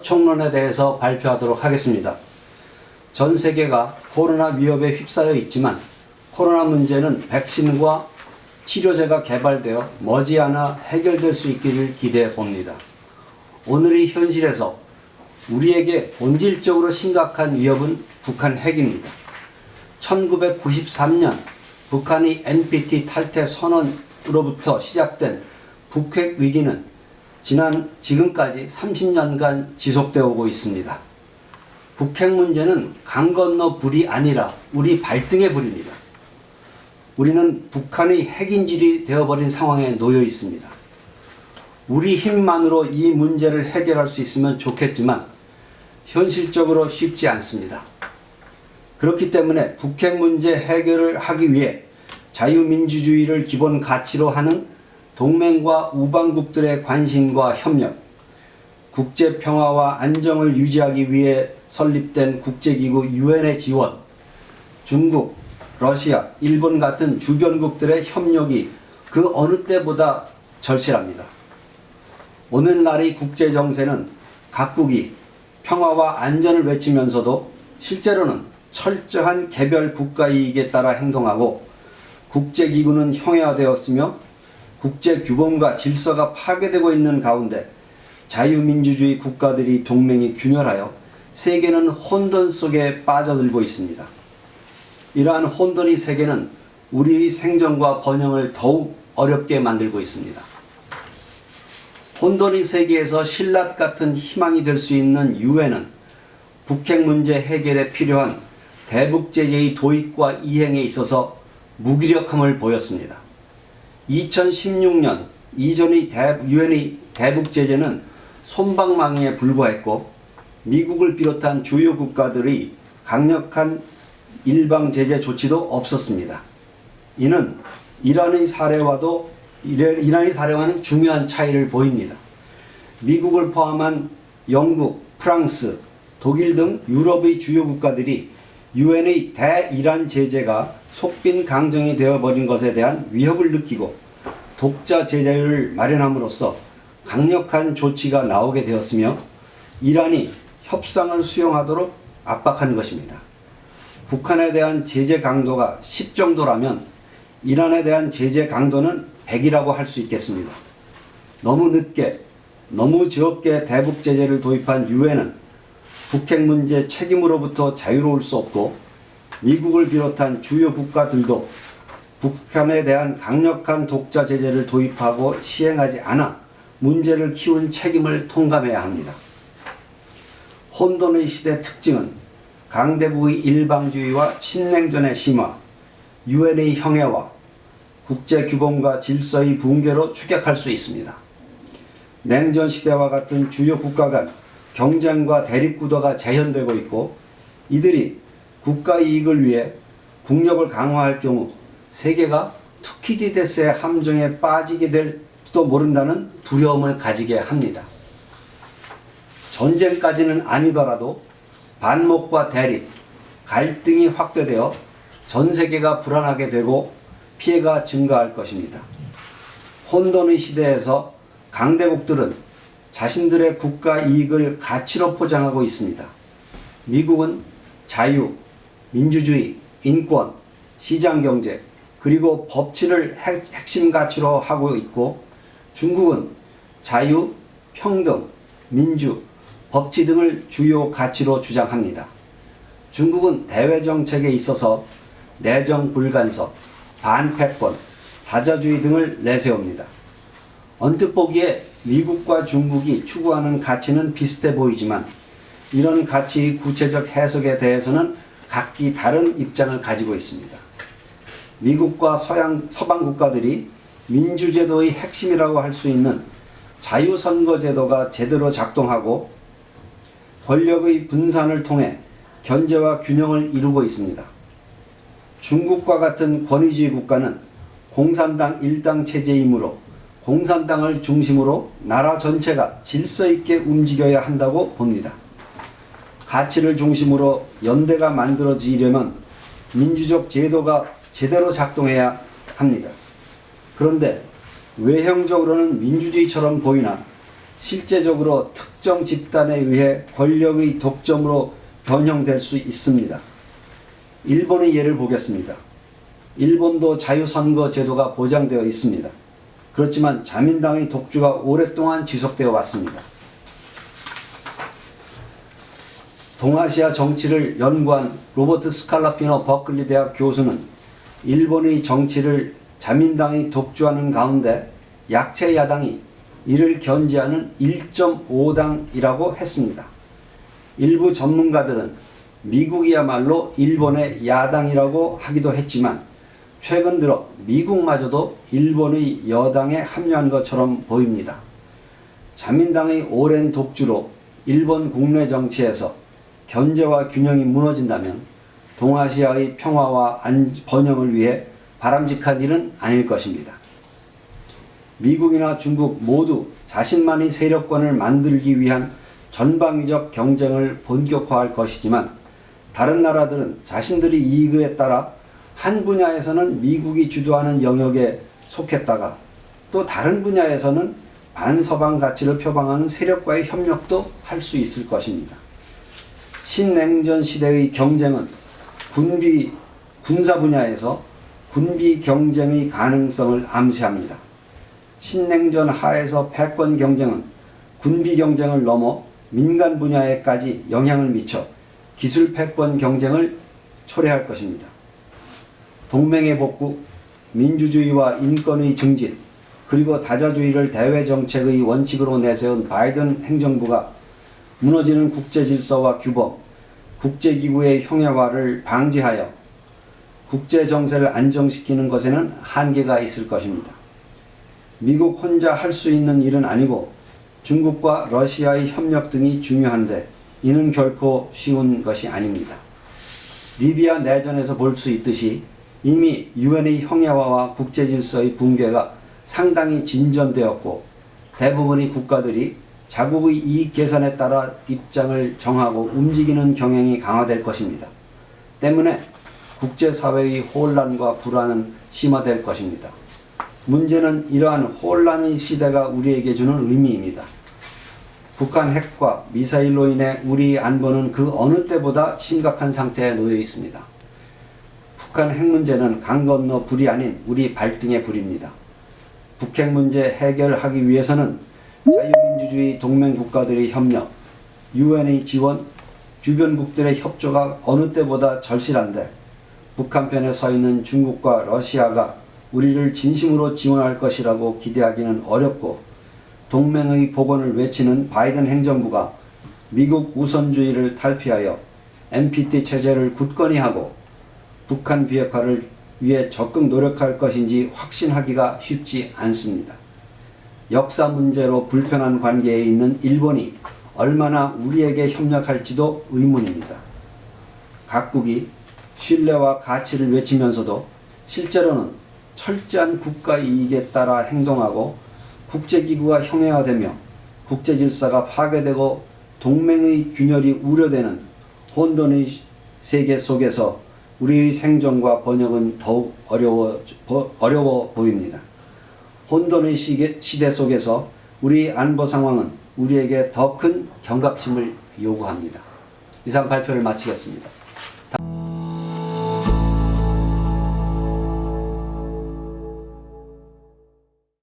총론에 대해서 발표하도록 하겠습니다. 전 세계가 코로나 위협에 휩싸여 있지만 코로나 문제는 백신과 치료제가 개발되어 머지않아 해결될 수 있기를 기대해 봅니다. 오늘의 현실에서 우리에게 본질적으로 심각한 위협은 북한 핵입니다. 1993년 북한이 NPT 탈퇴 선언으로부터 시작된 북핵 위기는 지금까지 30년간 지속되어 오고 있습니다. 북핵 문제는 강 건너 불이 아니라 우리 발등의 불입니다. 우리는 북한의 핵인질이 되어버린 상황에 놓여 있습니다. 우리 힘만으로 이 문제를 해결할 수 있으면 좋겠지만 현실적으로 쉽지 않습니다. 그렇기 때문에 북핵 문제 해결을 하기 위해 자유민주주의를 기본 가치로 하는 동맹과 우방국들의 관심과 협력, 국제평화와 안정을 유지하기 위해 설립된 국제기구 유엔의 지원, 중국, 러시아, 일본 같은 주변국들의 협력이 그 어느 때보다 절실합니다. 오늘날의 국제정세는 각국이 평화와 안전을 외치면서도 실제로는 철저한 개별 국가이익에 따라 행동하고 국제기구는 형해화되었으며 국제규범과 질서가 파괴되고 있는 가운데 자유민주주의 국가들이 동맹이 균열하여 세계는 혼돈 속에 빠져들고 있습니다. 이러한 혼돈의 세계는 우리의 생존과 번영을 더욱 어렵게 만들고 있습니다. 혼돈의 세계에서 신라 같은 희망이 될 수 있는 유엔은 북핵 문제 해결에 필요한 대북제재의 도입과 이행에 있어서 무기력함을 보였습니다. 2016년 이전의 유엔의 대북제재는 솜방망이에 불과했고 미국을 비롯한 주요 국가들의 강력한 일방제재 조치도 없었습니다. 이는 이란의 사례와는 중요한 차이를 보입니다. 미국을 포함한 영국, 프랑스, 독일 등 유럽의 주요 국가들이 유엔의 대이란 제재가 속빈 강정이 되어버린 것에 대한 위협을 느끼고 독자 제재를 마련함으로써 강력한 조치가 나오게 되었으며 이란이 협상을 수용하도록 압박한 것입니다. 북한에 대한 제재 강도가 10 정도라면 이란에 대한 제재 강도는 100이라고 할 수 있겠습니다. 너무 늦게, 너무 적게 대북 제재를 도입한 유엔은 북핵 문제 책임으로부터 자유로울 수 없고 미국을 비롯한 주요 국가들도 북한에 대한 강력한 독자 제재를 도입하고 시행하지 않아 문제를 키운 책임을 통감해야 합니다. 혼돈의 시대 특징은 강대국의 일방주의와 신냉전의 심화, 유엔의 형해와 국제규범과 질서의 붕괴로 추격할 수 있습니다. 냉전 시대와 같은 주요 국가 간 경쟁과 대립구도가 재현되고 있고 이들이 국가 이익을 위해 국력을 강화할 경우 세계가 투키디데스의 함정에 빠지게 될지도 모른다는 두려움을 가지게 합니다. 전쟁까지는 아니더라도 반목과 대립, 갈등이 확대되어 전 세계가 불안하게 되고 피해가 증가할 것입니다. 혼돈의 시대에서 강대국들은 자신들의 국가 이익을 가치로 포장하고 있습니다. 미국은 자유, 민주주의, 인권, 시장경제, 그리고 법치를 핵심 가치로 하고 있고 중국은 자유, 평등, 민주, 법치 등을 주요 가치로 주장합니다. 중국은 대외정책에 있어서 내정 불간섭, 반패권, 다자주의 등을 내세웁니다. 언뜻 보기에 미국과 중국이 추구하는 가치는 비슷해 보이지만 이런 가치의 구체적 해석에 대해서는 각기 다른 입장을 가지고 있습니다. 미국과 서방 국가들이 민주제도의 핵심이라고 할 수 있는 자유선거제도가 제대로 작동하고 권력의 분산을 통해 견제와 균형을 이루고 있습니다. 중국과 같은 권위주의 국가는 공산당 일당 체제이므로 공산당을 중심으로 나라 전체가 질서 있게 움직여야 한다고 봅니다. 가치를 중심으로 연대가 만들어지려면 민주적 제도가 제대로 작동해야 합니다. 그런데 외형적으로는 민주주의처럼 보이나 실제적으로 특정 집단에 의해 권력의 독점으로 변형될 수 있습니다. 일본의 예를 보겠습니다. 일본도 자유선거 제도가 보장되어 있습니다. 그렇지만 자민당의 독주가 오랫동안 지속되어 왔습니다. 동아시아 정치를 연구한 로버트 스칼라피노 버클리 대학 교수는 일본의 정치를 자민당이 독주하는 가운데 약체 야당이 이를 견지하는 1.5당이라고 했습니다. 일부 전문가들은 미국이야말로 일본의 야당이라고 하기도 했지만 최근 들어 미국마저도 일본의 여당에 합류한 것처럼 보입니다. 자민당의 오랜 독주로 일본 국내 정치에서 견제와 균형이 무너진다면 동아시아의 평화와 번영을 위해 바람직한 일은 아닐 것입니다. 미국이나 중국 모두 자신만의 세력권을 만들기 위한 전방위적 경쟁을 본격화할 것이지만 다른 나라들은 자신들의 이익에 따라 한 분야에서는 미국이 주도하는 영역에 속했다가 또 다른 분야에서는 반서방 가치를 표방하는 세력과의 협력도 할 수 있을 것입니다. 신냉전 시대의 경쟁은 군사 분야에서 군비 경쟁의 가능성을 암시합니다. 신냉전 하에서 패권 경쟁은 군비 경쟁을 넘어 민간 분야에까지 영향을 미쳐 기술 패권 경쟁을 초래할 것입니다. 동맹의 복구, 민주주의와 인권의 증진, 그리고 다자주의를 대외 정책의 원칙으로 내세운 바이든 행정부가 무너지는 국제 질서와 규범, 국제기구의 형해화를 방지하여 국제 정세를 안정시키는 것에는 한계가 있을 것입니다. 미국 혼자 할 수 있는 일은 아니고 중국과 러시아의 협력 등이 중요한데 이는 결코 쉬운 것이 아닙니다. 리비아 내전에서 볼 수 있듯이 이미 유엔의 형해화와 국제질서의 붕괴가 상당히 진전되었고 대부분의 국가들이 자국의 이익 계산에 따라 입장을 정하고 움직이는 경향이 강화될 것입니다. 때문에 국제사회의 혼란과 불안은 심화될 것입니다. 문제는 이러한 혼란의 시대가 우리에게 주는 의미입니다. 북한 핵과 미사일로 인해 우리 안보는 그 어느 때보다 심각한 상태에 놓여 있습니다. 북한 핵 문제는 강 건너 불이 아닌 우리 발등의 불입니다. 북핵 문제 해결하기 위해서는 자유민주주의 동맹국가들의 협력, 유엔의 지원, 주변국들의 협조가 어느 때보다 절실한데 북한 편에 서 있는 중국과 러시아가 우리를 진심으로 지원할 것이라고 기대하기는 어렵고 동맹의 복원을 외치는 바이든 행정부가 미국 우선주의를 탈피하여 NPT 체제를 굳건히 하고 북한 비핵화를 위해 적극 노력할 것인지 확신하기가 쉽지 않습니다. 역사 문제로 불편한 관계에 있는 일본이 얼마나 우리에게 협력할지도 의문입니다. 각국이 신뢰와 가치를 외치면서도 실제로는 철저한 국가 이익에 따라 행동하고 국제기구가 형해화되며 국제질서가 파괴되고 동맹의 균열이 우려되는 혼돈의 세계 속에서 우리의 생존과 번영은 더욱 어려워 보입니다. 혼돈의 시대 속에서 우리 안보 상황은 우리에게 더 큰 경각심을 요구합니다. 이상 발표를 마치겠습니다.